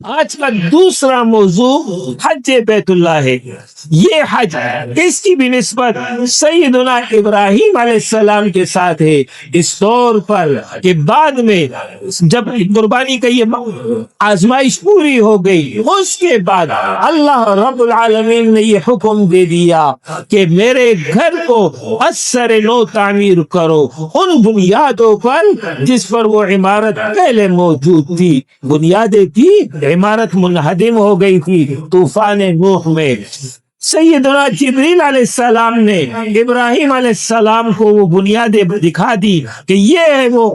آج کا دوسرا موضوع حج بیت اللہ ہے۔ یہ حج اس کی بھی نسبت سیدنا ابراہیم علیہ السلام کے ساتھ ہے، اس طور پر کہ بعد میں جب قربانی کا یہ آزمائش پوری ہو گئی، اس کے بعد اللہ رب العالمین نے یہ حکم دے دیا کہ میرے گھر کو اثر نو تعمیر کرو ان بنیادوں پر جس پر وہ عمارت پہلے موجود تھی۔ بنیادیں تھی، عمارت منہدم ہو گئی تھی طوفان نوح میں۔ سیدنا جبریل علیہ السلام نے ابراہیم علیہ السلام کو وہ بنیادیں دکھا دی کہ یہ ہے وہ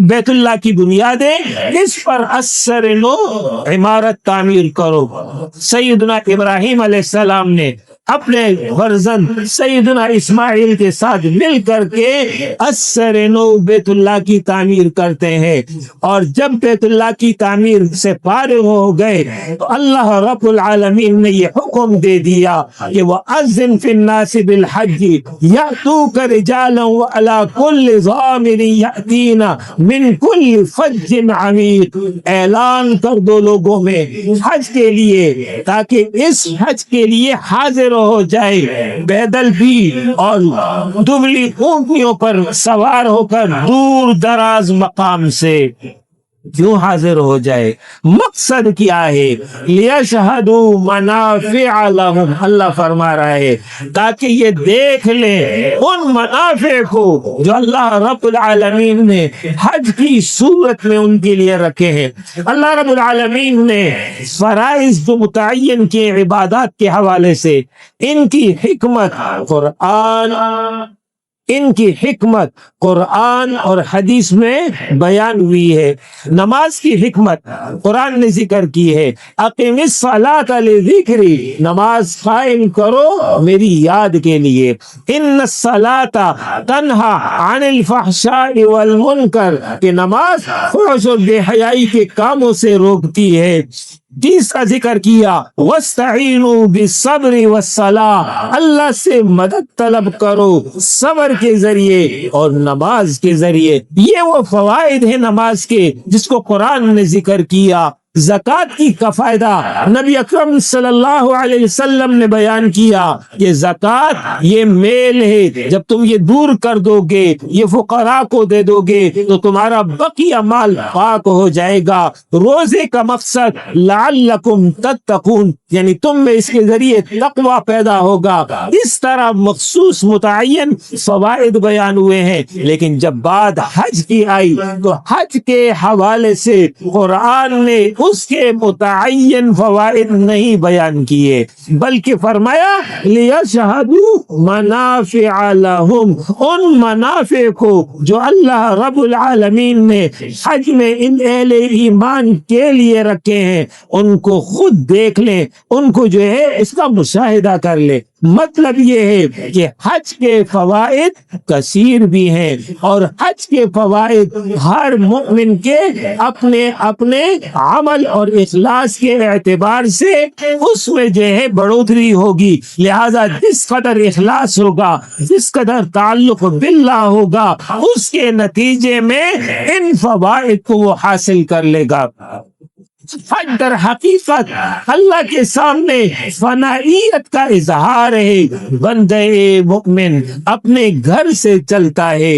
بیت اللہ کی بنیادیں، اس پر اثر نو عمارت تعمیر کرو۔ سیدنا ابراہیم علیہ السلام نے اپنے فرزند سیدنا اسماعیل کے ساتھ مل کر کے اثر نو بیت اللہ کی تعمیر کرتے ہیں، اور جب بیت اللہ کی تعمیر سے فارغ ہو گئے تو اللہ رب العالمین نے یہ حکم دے دیا کہ وَأَذِّن فِي النَّاسِ بِالْحَجِّ يَأْتُوكَ رِجَالًا وَعَلَىٰ كُلِّ ضَامِرٍ يَأْتِينَ مِنْ كُلِّ فَجٍّ عَمِيقٍ، اعلان کر دو لوگوں میں حج کے لیے، تاکہ اس حج کے لیے حاضر ہو جائے، پیدل بھی اور دبلی اونٹنیوں پر سوار ہو کر دور دراز مقام سے کیوں حاضر ہو جائے۔ مقصد کیا ہے؟ لِيَشْهَدُوا مَنَافِعَ لَهُمْ، اللہ فرما رہا ہے تاکہ یہ دیکھ لیں ان منافع کو جو اللہ رب العالمین نے حج کی صورت میں ان کے لیے رکھے ہیں۔ اللہ رب العالمین نے فرائض جو متعین کی عبادات کے حوالے سے ان کی حکمت قرآن اور حدیث میں بیان ہوئی ہے۔ نماز کی حکمت قرآن نے ذکر کی ہے، اقیم الصلاۃ لذکری، نماز قائم کرو میری یاد کے لیے۔ ان الصلاۃ تنہی عن الفحشاء والمنکر، کہ نماز فحش اور بے حیائی کے کاموں سے روکتی ہے۔ جس کا ذکر کیا وَاسْتَعِينُوا بِالصَّبْرِ وَالصَّلَاةِ، اللہ سے مدد طلب کرو صبر کے ذریعے اور نماز کے ذریعے۔ یہ وہ فوائد ہیں نماز کے جس کو قرآن نے ذکر کیا۔ زکوٰۃ کی کا فائدہ نبی اکرم صلی اللہ علیہ وسلم نے بیان کیا کہ زکوٰۃ یہ میل ہے، جب تم یہ دور کر دو گے، یہ فقراء کو دے دو گے تو تمہارا بقیہ مال پاک ہو جائے گا۔ روزے کا مقصد لعلکم تتقون، یعنی تم میں اس کے ذریعے تقوی پیدا ہوگا۔ اس طرح مخصوص متعین فوائد بیان ہوئے ہیں، لیکن جب بات حج کی آئی تو حج کے حوالے سے قرآن نے اس کے متعین فوائد نہیں بیان کیے، بلکہ فرمایا لِيَشْهَدُوا مَنَافِعَ لَهُمْ، ان منافع کو جو اللہ رب العالمین نے حج میں ان اہل ایمان کے لیے رکھے ہیں ان کو خود دیکھ لیں، ان کو جو ہے اس کا مشاہدہ کر لیں۔ مطلب یہ ہے کہ حج کے فوائد کثیر بھی ہیں، اور حج کے فوائد ہر مومن کے اپنے اپنے عمل اور اخلاص کے اعتبار سے اس میں جو ہے بڑھوتری ہوگی۔ لہذا جس قدر اخلاص ہوگا، جس قدر تعلق باللہ ہوگا، اس کے نتیجے میں ان فوائد کو وہ حاصل کر لے گا۔ حج در حقیقت اللہ کے سامنے فنائیت کا اظہار ہے۔ بندے مؤمن اپنے گھر سے چلتا ہے،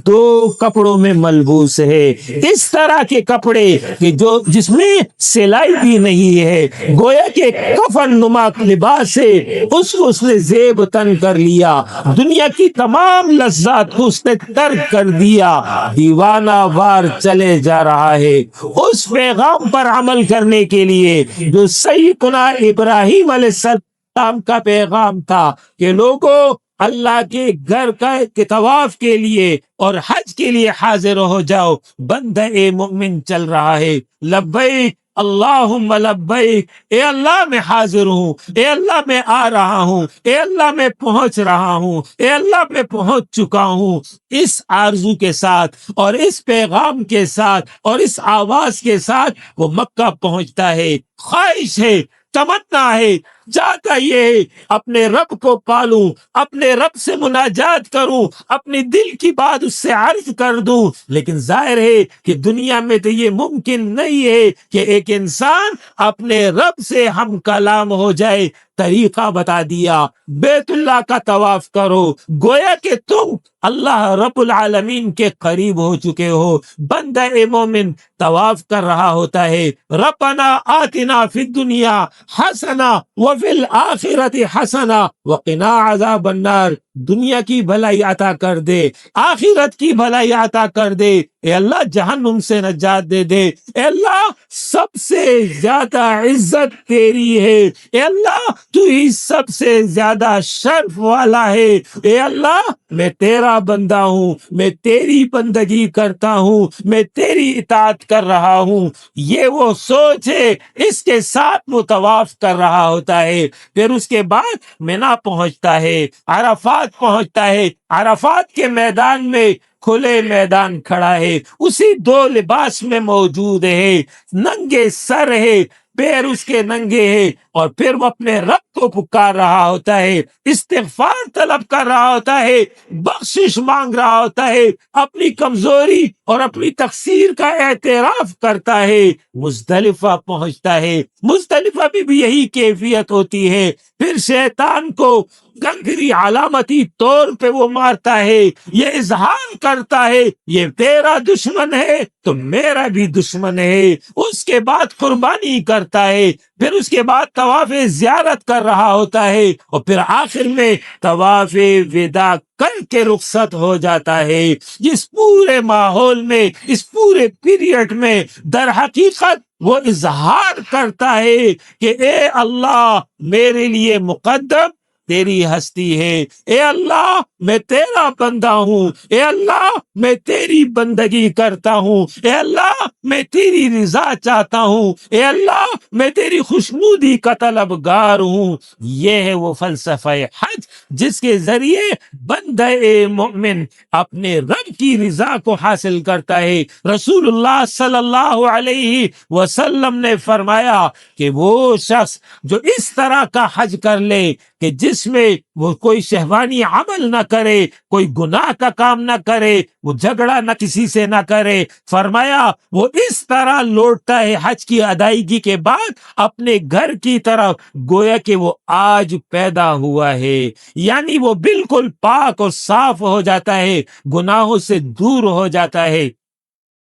دو کپڑوں میں ملبوس ہے، اس طرح کے کپڑے کہ جس میں سلائی بھی نہیں ہے، گویا کہ کفن نما لباس ہے، اس نے زیب تن کر لیا، دنیا کی تمام لذات کو اس نے ترک کر دیا، دیوانہ وار چلے جا رہا ہے اس پیغام پر عمل کرنے کے لیے جو سیدنا ابراہیم علیہ السلام کا پیغام تھا کہ لوگوں اللہ کے گھر کے طواف کے لیے اور حج کے لیے حاضر ہو جاؤ۔ بندہ مومن چل رہا ہے، لبیک اللہم لبیک، اے اللہ میں حاضر ہوں، اے اللہ میں آ رہا ہوں، اے اللہ میں پہنچ رہا ہوں، اے اللہ میں پہنچ چکا ہوں۔ اس آرزو کے ساتھ اور اس پیغام کے ساتھ اور اس آواز کے ساتھ وہ مکہ پہنچتا ہے۔ خواہش ہے، تمنا ہے چاہتا یہ ہے اپنے رب کو پالوں، اپنے رب سے مناجات کروں، اپنی دل کی بات اس سے عرض کر دوں، لیکن ظاہر ہے کہ دنیا میں تو یہ ممکن نہیں ہے کہ ایک انسان اپنے رب سے ہم کلام ہو جائے۔ طریقہ بتا دیا، بیت اللہ کا طواف کرو، گویا کہ تم اللہ رب العالمین کے قریب ہو چکے ہو۔ بندہ مومن طواف کر رہا ہوتا ہے، ربنا آتنا فی الدنیا حسنہ وفی الآخرۃ حسنہ وقنا عذاب النار، دنیا کی بھلائی عطا کر دے، آخرت کی بھلائی عطا کر دے، اے اللہ جہنم سے نجات دے دے، اے اللہ سب سے زیادہ عزت تیری ہے، اے اللہ تو ہی سب سے زیادہ شرف والا ہے، اے اللہ میں تیرا بندہ ہوں، میں تیری بندگی کرتا ہوں، میں تیری اطاعت کر رہا ہوں۔ یہ وہ سوچ ہے، اس کے ساتھ وہ طواف کر رہا ہوتا ہے۔ پھر اس کے بعد مینا پہنچتا ہے، عرفات پہنچتا ہے، عرفات کے میدان میں کھلے میدان کھڑا ہے، اسی دو لباس میں موجود ہے، ننگے سر ہے، پیر اس کے ننگے ہیں، اور پھر وہ اپنے رب کو پکار رہا ہوتا ہے، استغفار طلب کر رہا ہوتا ہے، بخشش مانگ رہا ہوتا ہے، اپنی کمزوری اور اپنی تقصیر کا اعتراف کرتا ہے۔ مزدلفہ پہنچتا ہے، مزدلفہ بھی یہی کیفیت ہوتی ہے۔ پھر شیطان کو گنگری علامتی طور پہ وہ مارتا ہے، یہ اظہار کرتا ہے یہ تیرا دشمن ہے تو میرا بھی دشمن ہے۔ اس کے بعد قربانی کرتا ہے، پھر اس کے بعد طواف زیارت کر رہا ہوتا ہے، اور پھر آخر میں طواف وداع کر کے رخصت ہو جاتا ہے۔ اس پورے ماحول میں، اس پورے پیریڈ میں در حقیقت وہ اظہار کرتا ہے کہ اے اللہ میرے لیے مقدم تیری ہستی ہے، اے اللہ میں تیرا بندہ ہوں، اے اللہ میں تیری بندگی کرتا ہوں، اے اللہ میں تیری رضا چاہتا ہوں، اے اللہ میں تیری خوشنودی کا طلبگار ہوں۔ یہ ہے وہ فلسفہ حج جس کے ذریعے بندہ مومن اپنے رب کی رضا کو حاصل کرتا ہے۔ رسول اللہ صلی اللہ علیہ وسلم نے فرمایا کہ وہ شخص جو اس طرح کا حج کر لے کہ جس میں وہ کوئی شہوانی عمل نہ کرے، کوئی گناہ کا کام نہ کرے، وہ جھگڑا نہ کسی سے نہ کرے، فرمایا وہ اس طرح لوٹتا ہے حج کی ادائیگی کے بعد اپنے گھر کی طرف گویا کہ وہ آج پیدا ہوا ہے، یعنی وہ بالکل پاک اور صاف ہو جاتا ہے، گناہوں سے دور ہو جاتا ہے۔